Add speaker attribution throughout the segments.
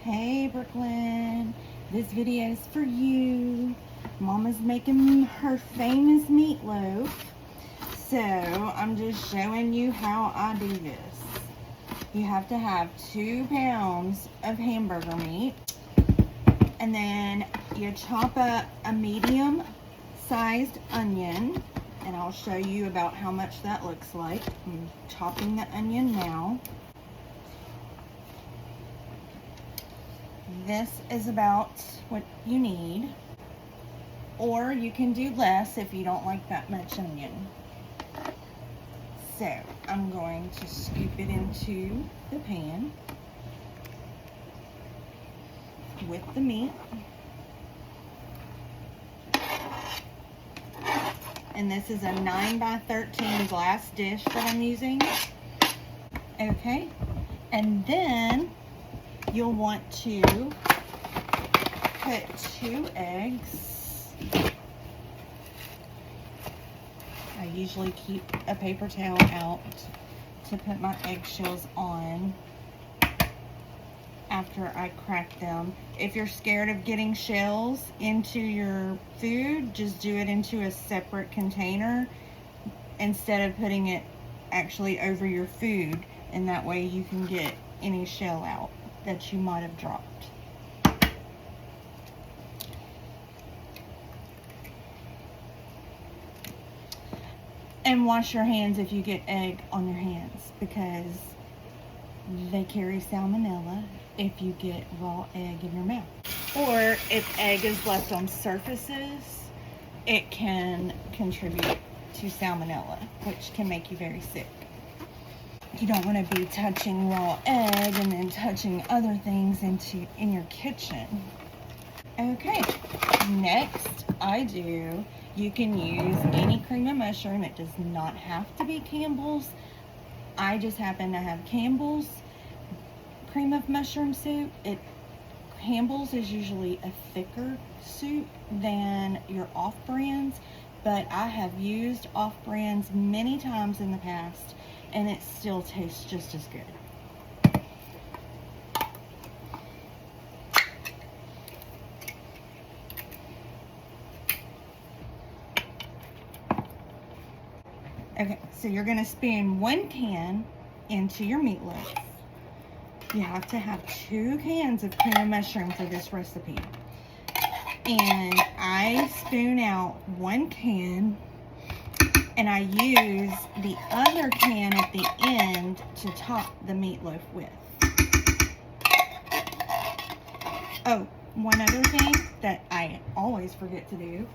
Speaker 1: Hey Brooklyn, this video is for you. Mama's making her famous meatloaf. So I'm just showing you how I do this. You have to have 2 pounds of hamburger meat. And then you chop up a medium sized onion. And I'll show you about how much that looks like. I'm chopping the onion now. This is about what you need, or you can do less if you don't like that much onion. So I'm going to scoop it into the pan with the meat. And this is a 9 by 13 glass dish that I'm using. Okay, and then you'll want to put 2 eggs. I usually keep a paper towel out to put my eggshells on after I crack them. If you're scared of getting shells into your food, just do it into a separate container instead of putting it actually over your food, and that way you can get any shell out that you might have dropped. And wash your hands if you get egg on your hands, because they carry salmonella if you get raw egg in your mouth. Or if egg is left on surfaces, it can contribute to salmonella, which can make you very sick. You don't want to be touching raw egg and then touching other things in your kitchen. Okay, next you can use any cream of mushroom. It does not have to be Campbell's. I just happen to have Campbell's cream of mushroom soup. Campbell's is usually a thicker soup than your off-brands, but I have used off-brands many times in the past, and it still tastes just as good. Okay, so you're gonna spoon 1 can into your meatloaf. You have to have 2 cans of cream of mushroom for this recipe. And I spoon out 1 can, and I use the other can at the end to top the meatloaf with. Oh, one other thing that I always forget to do: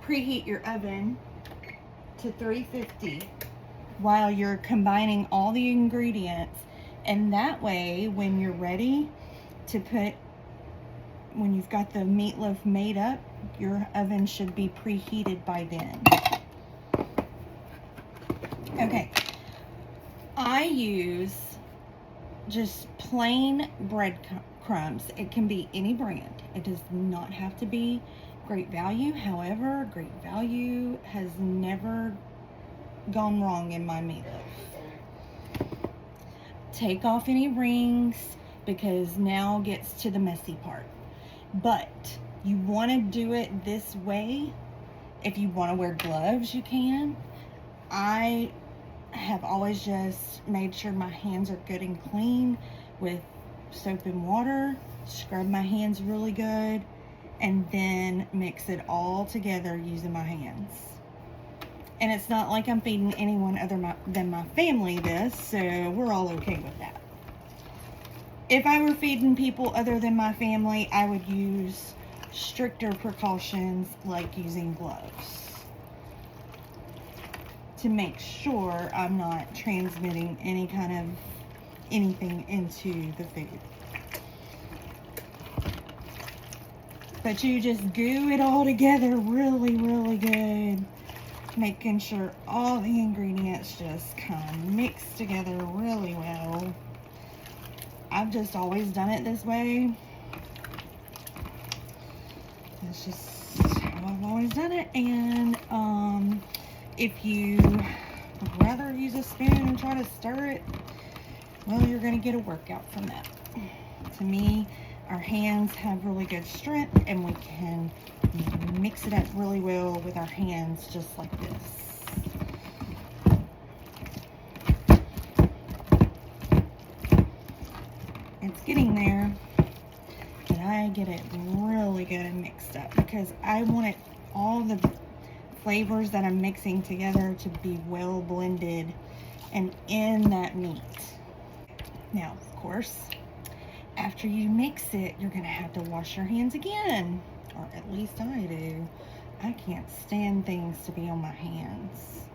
Speaker 1: preheat your oven to 350 while you're combining all the ingredients, and that way when you're ready to when you've got the meatloaf made up, your oven should be preheated by then. Okay, I use just plain breadcrumbs. It can be any brand. It does not have to be Great Value. However, Great Value has never gone wrong in my meatloaf. Take off any rings, because now gets to the messy part. But you want to do it this way. If you want to wear gloves, you can. I have always just made sure my hands are good and clean with soap and water, scrub my hands really good, and then mix it all together using my hands. And it's not like I'm feeding anyone other than my family this, so we're all okay with that. If I were feeding people other than my family, I would use stricter precautions, like using gloves, to make sure I'm not transmitting any kind of anything into the food. But you just goo it all together really, really good, making sure all the ingredients just kind of mix together really well. I've just always done it this way. That's just how I've always done it. And if you would rather use a spoon and try to stir it, well, you're going to get a workout from that. To me, our hands have really good strength, and we can mix it up really well with our hands just like this. It's getting there, but I get it really good and mixed up because I want it, all the flavors that I'm mixing together, to be well blended and in that meat. Now, of course, after you mix it, you're gonna have to wash your hands again, or at least I do. I can't stand things to be on my hands.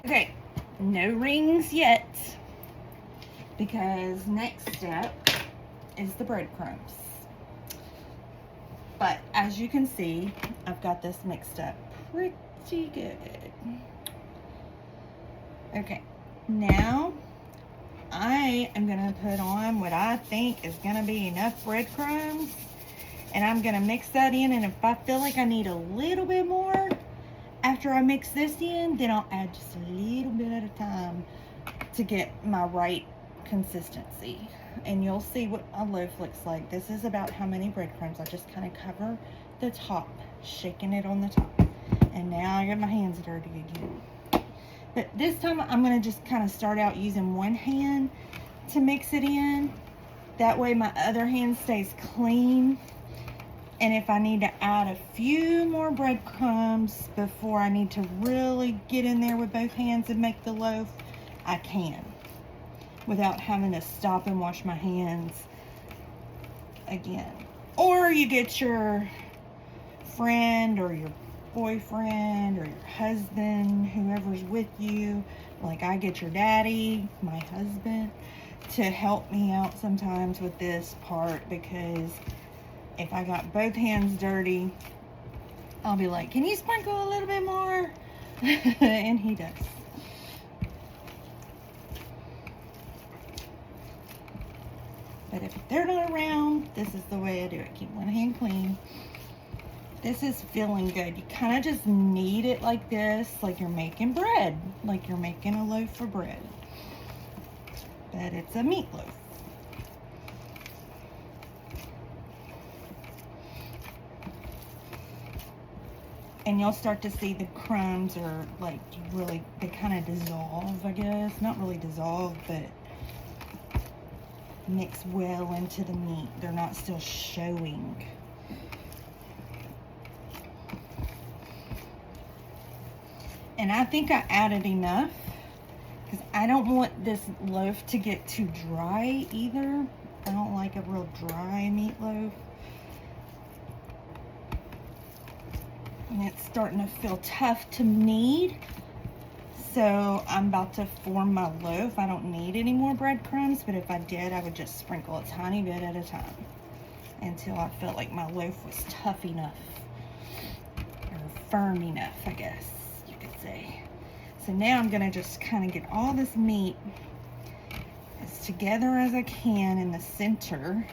Speaker 1: Okay, no rings yet, because next step is the breadcrumbs. But as you can see, I've got this mixed up pretty good. Okay, now I am gonna put on what I think is gonna be enough breadcrumbs, and I'm gonna mix that in, and if I feel like I need a little bit more after I mix this in, then I'll add just a little bit at a time to get my right consistency. And you'll see what a loaf looks like. This is about how many breadcrumbs. I just kind of cover the top, shaking it on the top. And now I got my hands dirty again. But this time I'm going to just kind of start out using one hand to mix it in. That way my other hand stays clean. And if I need to add a few more breadcrumbs before I need to really get in there with both hands and make the loaf, I can, without having to stop and wash my hands again. Or you get your friend or your boyfriend or your husband, whoever's with you, like I get your daddy, my husband, to help me out sometimes with this part, because if I got both hands dirty, I'll be like, can you sprinkle a little bit more? And he does. But if they're not around, this is the way I do it. Keep one hand clean. This is feeling good. You kind of just knead it like this, like you're making bread, like you're making a loaf of bread. But it's a meatloaf. And you'll start to see the crumbs are like really, they kind of dissolve, I guess. Not really dissolve, but mix well into the meat. They're not still showing. And I think I added enough because I don't want this loaf to get too dry either. I don't like a real dry meatloaf. And it's starting to feel tough to knead. So I'm about to form my loaf. I don't need any more breadcrumbs, but if I did, I would just sprinkle a tiny bit at a time until I felt like my loaf was tough enough, or firm enough, I guess you could say. So now I'm gonna just kind of get all this meat as together as I can in the center.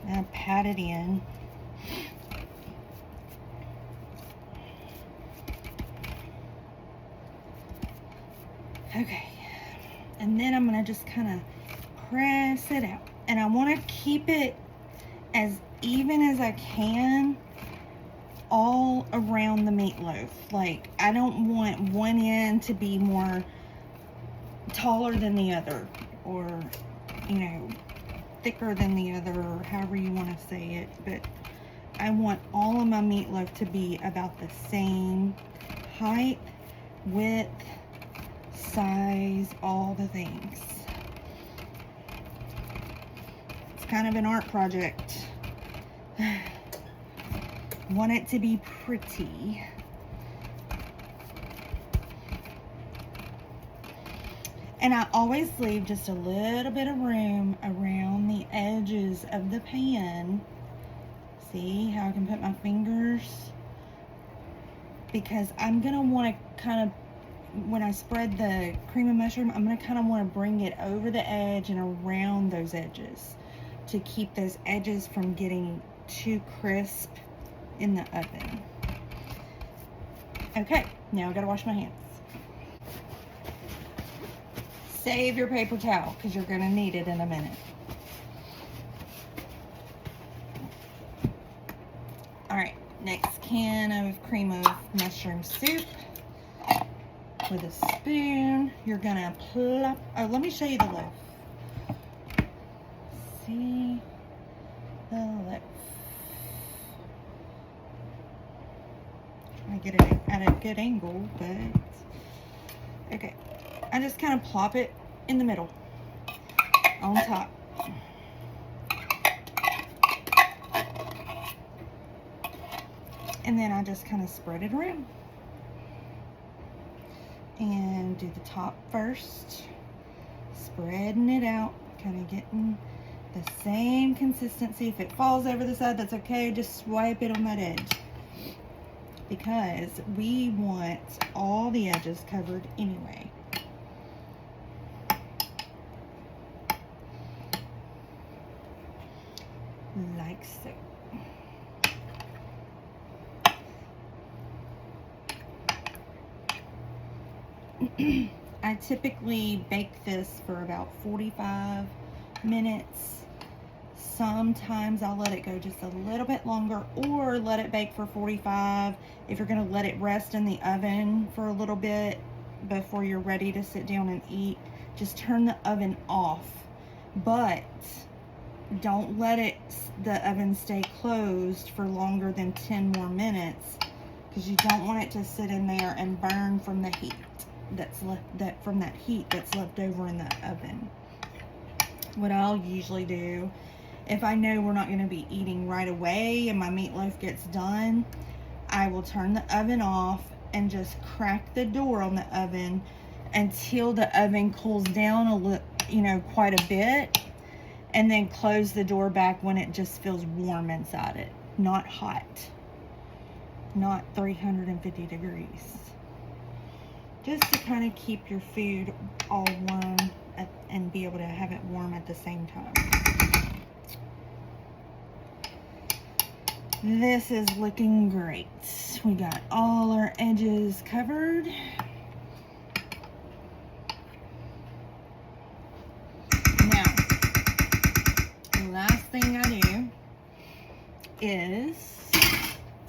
Speaker 1: And pat it in. Okay, and then I'm gonna just kind of press it out, and I want to keep it as even as I can all around the meatloaf. Like, I don't want one end to be more taller than the other, or, you know, thicker than the other, or however you want to say it. But I want all of my meatloaf to be about the same height, width, size, all the things. It's kind of an art project. Want it to be pretty. And I always leave just a little bit of room around the edges of the pan. See how I can put my fingers? Because I'm gonna want to kind of, when I spread the cream of mushroom, I'm going to kind of want to bring it over the edge and around those edges to keep those edges from getting too crisp in the oven. Okay, now I got to wash my hands. save your paper towel because you're going to need it in a minute. Alright, next can of cream of mushroom soup. With a spoon, you're going to plop. Oh, let me show you the loaf. See the loaf. I get it at a good angle, but okay. I just kind of plop it in the middle, on top. And then I just kind of spread it around. And do the top first, spreading it out, kind of getting the same consistency. If it falls over the side, that's okay. Just swipe it on that edge, because we want all the edges covered anyway. Like so. I typically bake this for about 45 minutes. Sometimes I'll let it go just a little bit longer, or let it bake for 45 if you're going to let it rest in the oven for a little bit before you're ready to sit down and eat. Just turn the oven off, but don't let the oven stay closed for longer than 10 more minutes, because you don't want it to sit in there and burn from the heat that's left over in the oven. What I'll usually do, if I know we're not going to be eating right away and my meatloaf gets done, I will turn the oven off and just crack the door on the oven until the oven cools down a little, quite a bit, and then close the door back when it just feels warm inside it, not hot, not 350 degrees. Just to kind of keep your food all warm and be able to have it warm at the same time. This is looking great. We got all our edges covered. Now, the last thing I do is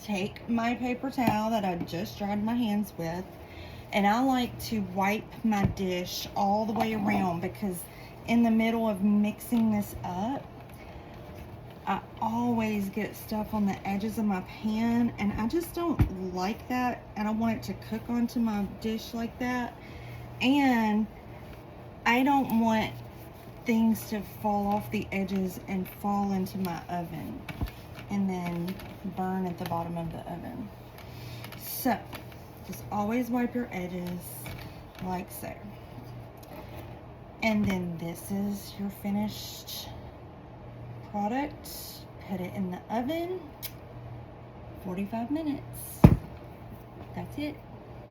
Speaker 1: take my paper towel that I just dried my hands with, and I like to wipe my dish all the way around, because in the middle of mixing this up, I always get stuff on the edges of my pan, and I just don't like that. I don't want it to cook onto my dish like that, and I don't want things to fall off the edges and fall into my oven and then burn at the bottom of the oven. So just always wipe your edges like so. And then this is your finished product. Put it in the oven, 45 minutes. That's it.